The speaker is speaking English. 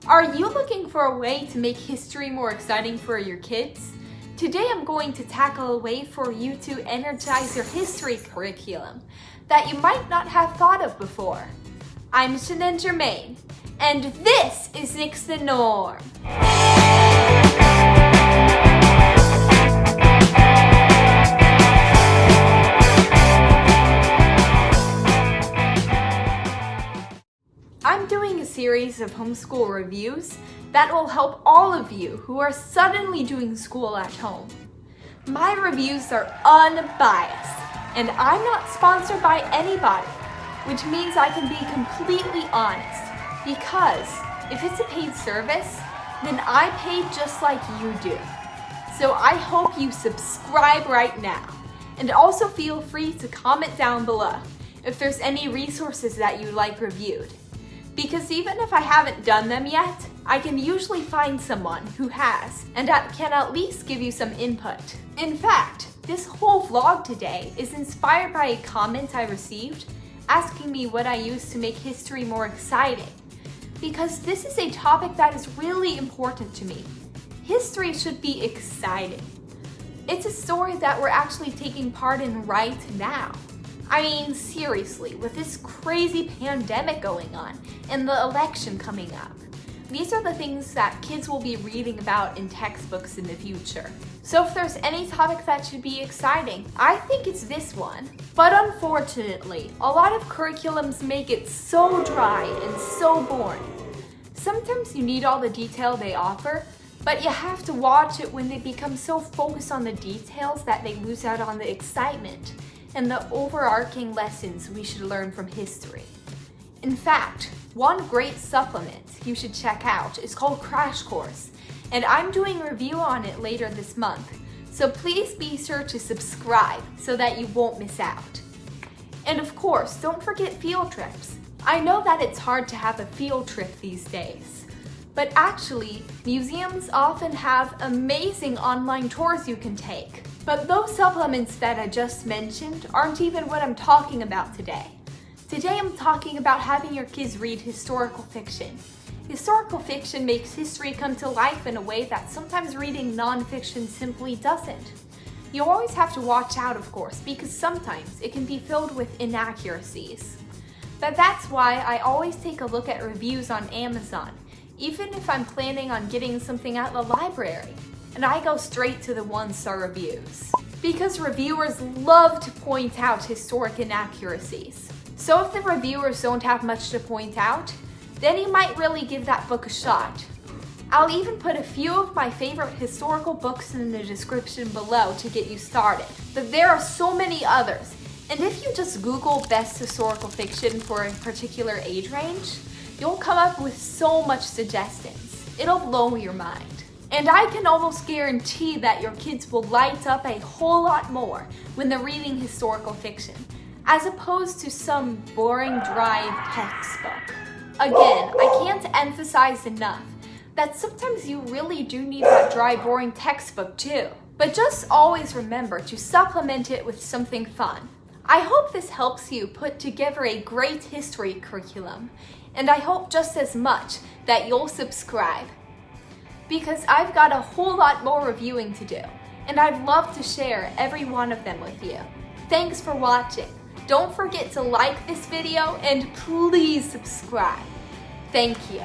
Are you looking for a way to make history more exciting for your kids? Today I'm going to tackle a way for you to energize your history curriculum that you might not have thought of before. I'm Shannon Germain, and this is Nix the Norm. I'm doing a series of homeschool reviews that will help all of you who are suddenly doing school at home. My reviews are unbiased, and I'm not sponsored by anybody, which means I can be completely honest, because if it's a paid service, then I pay just like you do. So I hope you subscribe right now, and also feel free to comment down below if there's any resources that you'd like reviewed. Because even if I haven't done them yet, I can usually find someone who has, and that can at least give you some input. In fact, this whole vlog today is inspired by a comment I received asking me what I use to make history more exciting. Because this is a topic that is really important to me. History should be exciting. It's a story that we're actually taking part in right now. I mean, seriously, with this crazy pandemic going on and the election coming up, these are the things that kids will be reading about in textbooks in the future. So if there's any topic that should be exciting, I think it's this one. But unfortunately, a lot of curriculums make it so dry and so boring. Sometimes you need all the detail they offer, but you have to watch it when they become so focused on the details that they lose out on the excitement and the overarching lessons we should learn from history. In fact, one great supplement you should check out is called Crash Course, and I'm doing a review on it later this month, so please be sure to subscribe so that you won't miss out. And of course, don't forget field trips. I know that it's hard to have a field trip these days, but actually, museums often have amazing online tours you can take. But those supplements that I just mentioned aren't even what I'm talking about today. Today I'm talking about having your kids read historical fiction. Historical fiction makes history come to life in a way that sometimes reading nonfiction simply doesn't. You always have to watch out, of course, because sometimes it can be filled with inaccuracies. But that's why I always take a look at reviews on Amazon, even if I'm planning on getting something at the library. And I go straight to the one-star reviews. Because reviewers love to point out historic inaccuracies. So if the reviewers don't have much to point out, then you might really give that book a shot. I'll even put a few of my favorite historical books in the description below to get you started. But there are so many others, and if you just Google best historical fiction for a particular age range, you'll come up with so much suggestions. It'll blow your mind. And I can almost guarantee that your kids will light up a whole lot more when they're reading historical fiction, as opposed to some boring, dry textbook. Again, I can't emphasize enough that sometimes you really do need that dry, boring textbook too. But just always remember to supplement it with something fun. I hope this helps you put together a great history curriculum, and I hope just as much that you'll subscribe. Because I've got a whole lot more reviewing to do, and I'd love to share every one of them with you. Thanks for watching. Don't forget to like this video and please subscribe. Thank you.